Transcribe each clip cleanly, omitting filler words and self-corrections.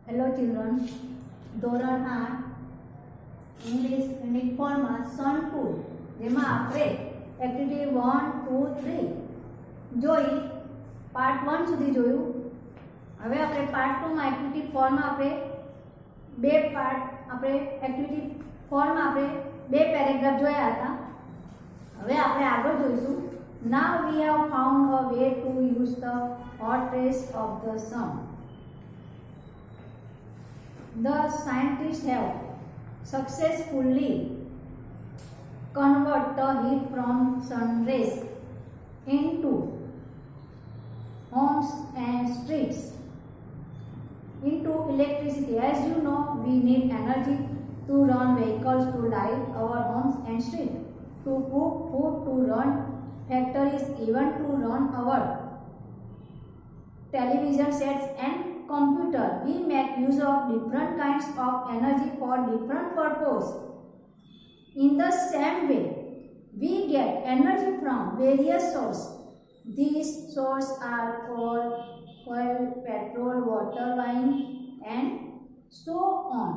Hello children, ધોરણ 8 English unit 4 માં સન 2 જેમાં આપણે એક્ટિવિટી 1, 2, 3 જોઈ, પાર્ટ 1 સુધી જોયું. હવે આપણે પાર્ટ 2 માં એક્ટિવિટી 4 માં આપણે બે પેરેગ્રાફ જોયા હતા. હવે આપણે આગળ જોઈશું. Now we have found a way to use the hot rays of the sun. The scientists have successfully converted the heat from sun rays into homes and streets into electricity. As you know, we need energy to run vehicles, to light our homes and streets, to cook food, to run factories, even to run our television sets and computer. We make use of different kinds of energy for different purposes. In the same way, we get energy from various sources. These sources are called oil, petrol, water, wine and so on.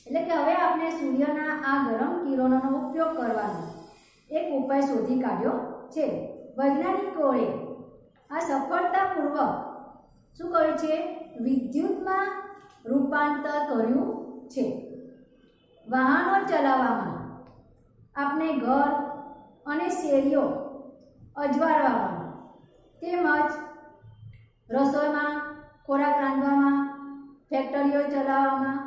એટલે કે હવે આપણે સૂર્યના આ ગરમ કિરણોનો ઉપયોગ કરવાનો એક ઉપાય શોધી કાઢ્યો છે. વૈજ્ઞાનિકોએ આ સફળતાપૂર્વક શું કર્યું છે? વિદ્યુતમાં રૂપાંતર કર્યું છે. વાહનો ચલાવવામાં, આપણે ઘર અને શેરીઓ અજવાળવામાં, તેમજ રસોઈમાં, ખોરાક રાંધવામાં, ફેક્ટરીઓ ચલાવવામાં,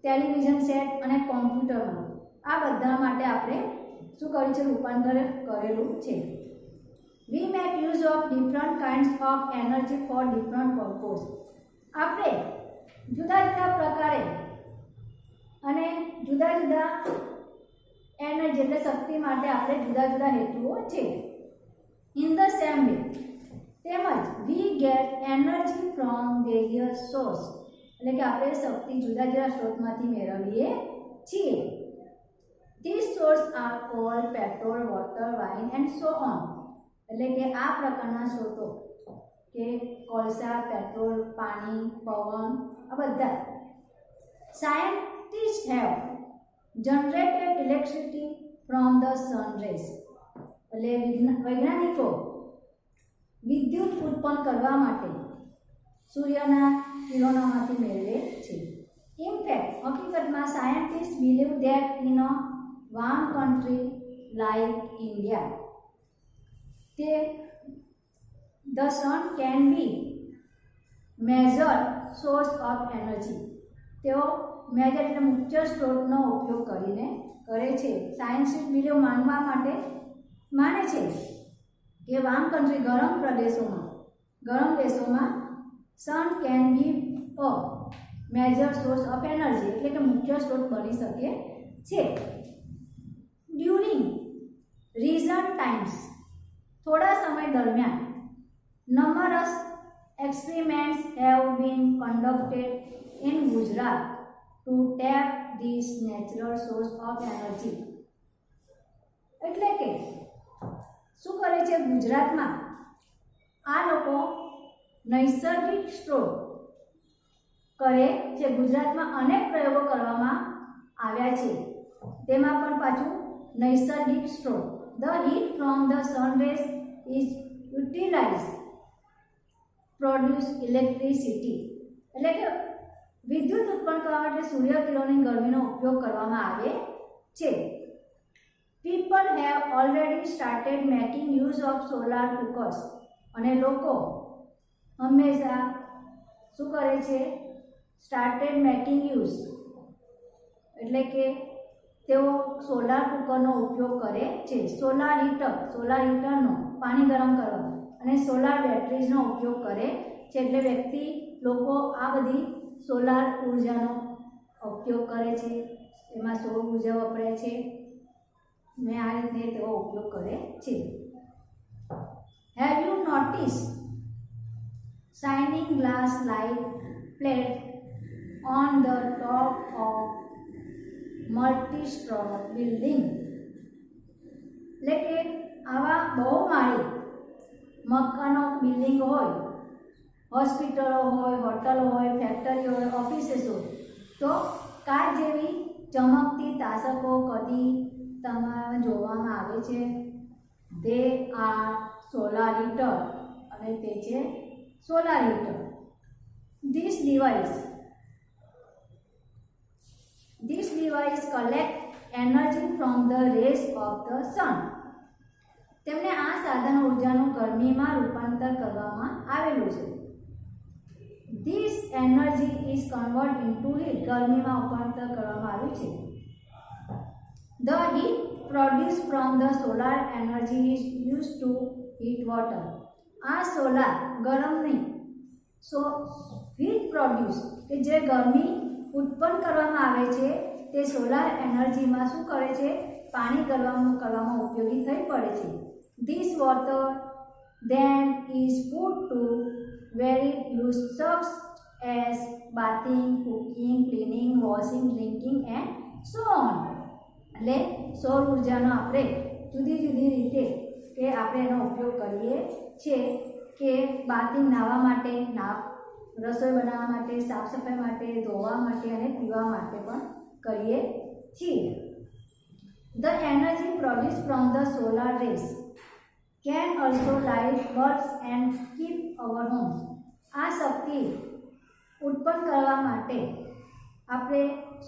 ટેલિવિઝન સેટ અને કોમ્પ્યુટરમાં, આ બધા માટે આપણે શું કર્યું છે? રૂપાંતર કરેલું છે. We make use of different kinds of energy for different purposes. આપણે જુદા જુદા પ્રકારે અને જુદા જુદા એનર્જી એટલે શક્તિ માટે આપણે જુદા જુદા હેતુઓ છે. In the same way, તેમજ we get energy from various sources. એટલે કે આપણે શક્તિ જુદા જુદા સ્ત્રોતમાંથી મેળવીએ છીએ. These sources are called petrol, water, wine and so on. એટલે કે આ પ્રકારના સ્ત્રોતો કે કોલસા, પેટ્રોલ, પાણી, પવન, આ બધા. Scientists have generated electricity from the sun rays. એટલે વૈજ્ઞાનિકો વિદ્યુત ઉત્પન્ન કરવા માટે સૂર્યના કિરણોમાંથી મેળવે છે. In fact, હકીકતમાં scientists believe that in a one country like India, the sun can be major source of energy. તેઓ મેજર એટલે મુખ્ય સ્ત્રોતનો ઉપયોગ કરીને કરે છે. સાયન્ટિસ્ટ બિલીવ માને છે કે વામ કન્ટ્રી ગરમ દેશોમાં sun can be a major source of energy એટલે કે મુખ્ય સ્ત્રોત બની શકે છે. ડ્યુરિંગ રીસન્ટ ટાઈમ્સ, થોડા સમય દરમિયાન, numerous experiments have been conducted in Gujarat to tap this natural source of energy. એટલે કે શું કરે છે? ગુજરાતમાં આ લોકો નૈસર્ગિક સ્ત્રોત કરે છે. ગુજરાતમાં અનેક પ્રયોગો કરવામાં આવ્યા છે. તેમાં પણ પાછું નૈસર્ગિક સ્ત્રોત. The heat from the sun rays is utilized produce electricity. એટલે કે વિદ્યુત ઉત્પન્ન કરવા માટે સૂર્યકિરણની ગરમીનો ઉપયોગ કરવામાં આવે છે. People have already started making use of solar cookers. અને લોકો હંમેશા શું કરે છે? સ્ટાર્ટેડ મેકિંગ યુઝ એટલે કે તેઓ સોલાર કુકરનો ઉપયોગ કરે છે. સોલાર હીટરનો પાણી ગરમ કરવા અને સોલાર બેટરીઝનો ઉપયોગ કરે છે. એટલે લોકો આ બધી સોલાર ઉર્જાનો ઉપયોગ કરે છે. એમાં સૌર ઉર્જા વપરાય છે ને આ રીતે તેઓ ઉપયોગ કરે છે. Have you noticed shining glass like plate on the top of multi-story building? એટલે કે આવા બહુમાળી મકાનો, બિલ્ડિંગ હોય, હોસ્પિટલો હોય, હોટલ હોય, ફેક્ટરી હોય, દે આર સોલાર હીટર અને તે છે solar heater. This device collect energy from the rays of the sun. તેમને આ સાધન ઉર્જાનું ગરમીમાં રૂપાંતર કરવામાં આવેલું છે. This energy is converted into heat. ગરમીમાં રૂપાંતર કરવામાં આવ્યું છે. The heat produced from the solar energy is used to heat water. આ સોલાર ગરમની હીટ પ્રોડ્યુસ કે જે ગરમી ઉત્પન્ન કરવામાં આવે છે તે સોલાર એનર્જીમાં શું કરે છે? પાણી કરવામાં ઉપયોગી થઈ પડે છે. This water then is put to varied use such as bathing, cooking, cleaning, washing, drinking and so on. એટલે સૌર ઉર્જાનો આપણે જુદી જુદી રીતે કે આપણે એનો ઉપયોગ કરીએ છીએ કે બાથિંગ નાહવા માટે, રસોઈ બનાવવા માટે, સાફ સફાઈ માટે, ધોવા માટે અને પીવા માટે પણ કરીએ છીએ. The energy produced from the solar rays can also light bulbs and keep our homes. આ શક્તિ ઉત્પન્ન કરવા માટે આપણે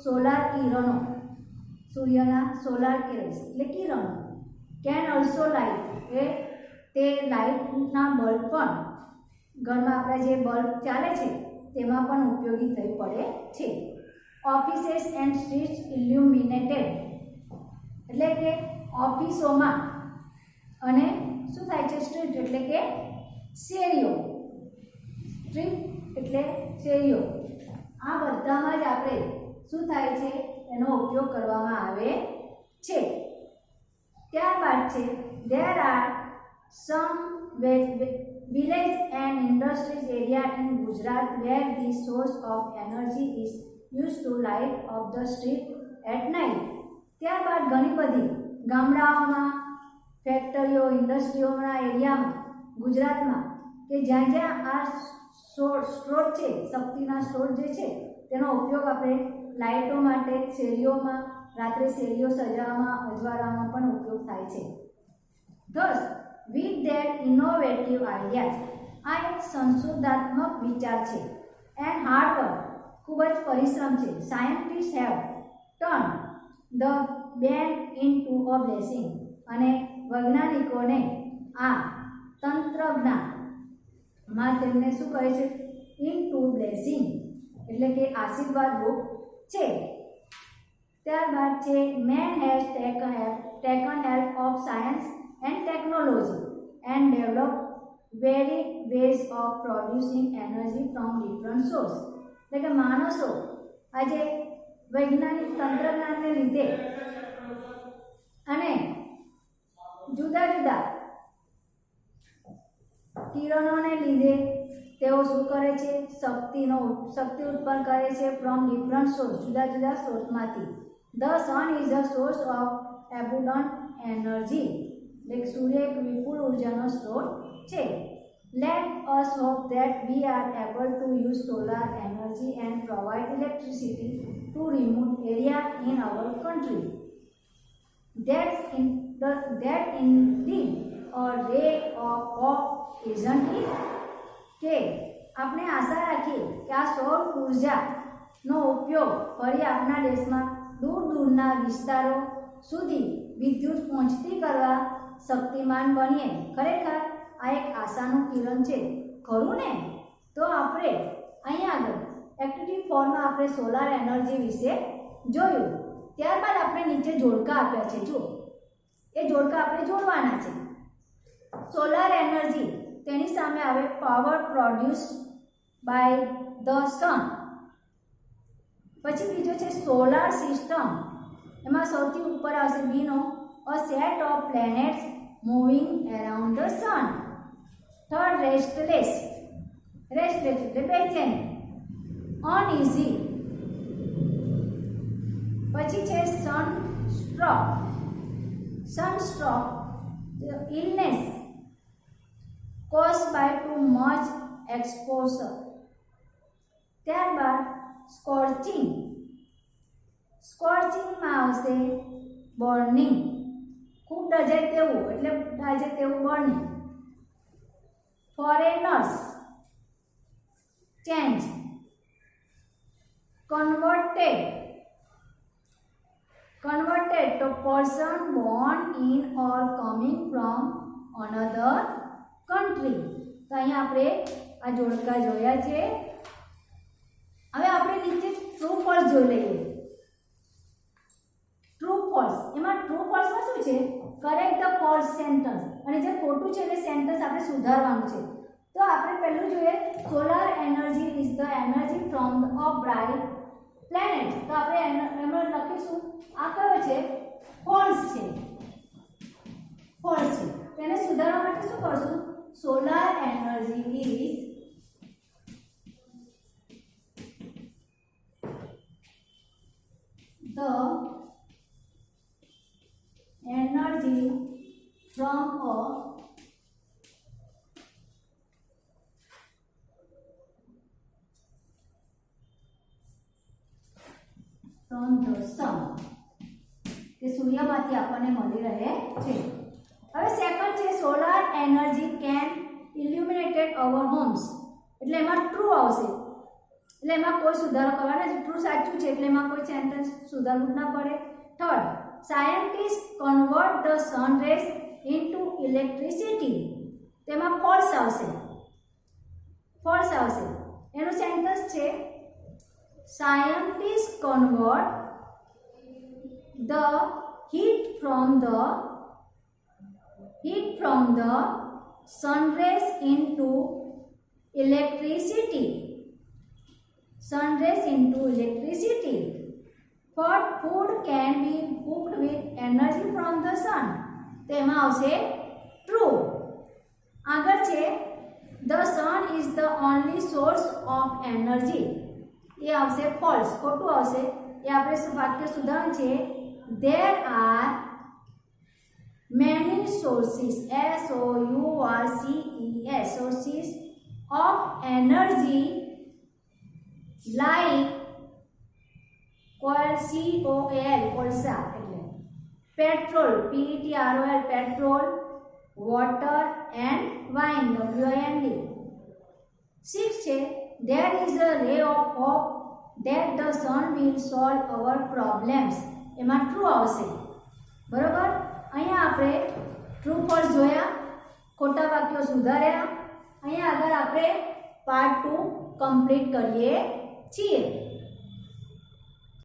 સોલાર કિરણો, સૂર્યના સોલાર રેસ એટલે કિરણો, કેન ઓલ્સો લાઇટ એ તે લાઇટના બલ્બ પણ ઘરમાં આપણે જે બલ્બ ચાલે છે તેમાં પણ ઉપયોગી થઈ પડે છે. ઓફિसेस એન્ડ સ્ટ્રીટ્સ ઇલ્યુમિનેટેડ એટલે કે ઓફિસોમાં અને શું થાય છે? સ્ટ્રીટ એટલે કે શેરીઓ, સ્ટ્રીટ એટલે શેરીઓ, આ બધામાં જ આપણે શું થાય છે? એનો ઉપયોગ કરવામાં આવે છે. ત્યારબાદ છે there are some village and industries area in Gujarat where the source of energy is used to light up the street at night. ત્યારબાદ ઘણી બધી ગામડાઓમાં, ફેક્ટરીઓ, ઇન્ડસ્ટ્રીઓના એરિયામાં ગુજરાતમાં કે જ્યાં જ્યાં આ સ્ત્રોત છે, શક્તિના સ્ત્રોત જે છે તેનો ઉપયોગ આપણે લાઇટો માટે, શેરીઓમાં, રાત્રે શેરીઓ સજાવવામાં, અજવાળામાં પણ ઉપયોગ થાય છે. Thus, with their innovative ideas, આ એક સંશોધનાત્મક વિચાર છે એન્ડ હાર્ડ વર્ક, ખૂબ જ પરિશ્રમ છે. સાયન્ટિસ્ટ હેવ ટર્ન ધ બેન ઇનટુ અ બ્લેસિંગ, અને વૈજ્ઞાનિકોને આ તંત્રજ્ઞાનમાં તેમને શું કહે છે? ઇનટુ બ્લેસિંગ એટલે કે આશીર્વાદ રૂપ છે. ત્યારબાદ છે man has taken help of science and technology and develop varied ways of producing energy from different source. એટલે કે માણસો આજે વૈજ્ઞાનિક તંત્રજ્ઞાનને લીધે અને જુદા જુદા કિરણોને લીધે તેઓ શું કરે છે? શક્તિ ઉત્પન્ન કરે છે ફ્રોમ ડિફરન્ટ સોર્સ, જુદા જુદા સોર્સમાંથી. The sun is a source of abundant energy, એટલે સૂર્ય એક વિપુલ ઉર્જાનો સ્ત્રોત છે. Let us hope that we are able to use solar energy and provide electricity to remote area in our country. That indeed a ray of hope, isn't it? કે આપણે આશા રાખીએ કે આ સૌર ઉર્જાનો ઉપયોગ ફરી આપણા દેશમાં દૂર દૂરના વિસ્તારો સુધી વિદ્યુત પહોંચતી કરવા શક્તિમાન બનીએ. ખરેખર આ એક આશાનું કિરણ છે, ખરું ને? તો આપણે અહીંયા આગળ એક્ટિવિટી 4માં આપણે સોલાર એનર્જી વિશે જોયું. ત્યારબાદ આપણે નીચે જોડકા આપ્યા છે, જુઓ એ જોડકા આપણે જોડવાના છે. સોલાર એનર્જી, તેની સામે આવે power produced by the sun. પછી બીજો છે સોલાર સિસ્ટમ, એમાં સૌથી ઉપર આવશે બીનો a set of planets moving around the sun. Third restless એટલે બેચેની, અનઇઝી. પછી છે sunstroke illness caused by too much exposure. ત્યારબાદ સ્કોર્ચિંગમાં આવશે બર્નિંગ, ખૂબ ડઝે તેવું એટલે ડઝે તેવું બને. Foreigners change. કન્વર્ટેડ તો person Born in or coming from another country. તો અહીંયા આપણે આ જોડકા જોયા છે. હવે આપણે નીચે ટ્રુ ફોલ્સ જોઈ લઈએ. ટ્રુ ફોલ્સ, એમાં ટ્રુ ફોલ્સમાં શું છે? કરેક્ટ ધ ફોલ્સ સેન્ટેન્સ, અને જે ખોટું છે એ સેન્ટેન્સ આપણે સુધારવાનું છે. તો આપણે પહેલું જોઈએ, solar energy is the energy from the bright planet. તો આપણે એમાં લખીશું આ કયો છે? ફોલ્સ છે. ફોલ્સ છે. તેને સુધારવા માટે શું કરશું? Solar energy is the energy from the sun, કે સૂર્યમાંથી આપણને મળી રહે છે. હવે સેકન્ડ છે, solar energy can illuminated our homes. એટલે એમાં ટ્રુ આવશે, એટલે એમાં કોઈ સુધારો કરવાનો નથી. ટ્રુ સાચું છે એટલે એમાં કોઈ સેન્ટેન્સ સુધારવું ના પડે. Third, scientist convert the sun rays into electricity. તેમાં ફોલ્સ આવશે. ફોલ્સ આવશે. એનું સેન્ટેન્સ છે, scientist convert the heat from the sun rays into electricity. Sun rays into electricity. But food can be cooked with energy from the sun. તેમાં આવશે true. આગળ છે, the sun is the only source of energy. એ આવશે false, ખોટું આવશે. એ આપણે વાક્ય સુધારણ છે, there are many sources, sources, sources of energy like coal, કોલસા એટલે petrol, petrol, petrol, water and wine, wind. 6 છે, there is a ray of hope that the sun will solve our problems. એમાં true આવશે. બરોબર. અહીંયા આપણે true false જોયા, ખોટા વાક્યો સુધાર્યા. અહીંયા આગળ આપણે પાર્ટ 2 કમ્પ્લીટ કરીએ છીએ.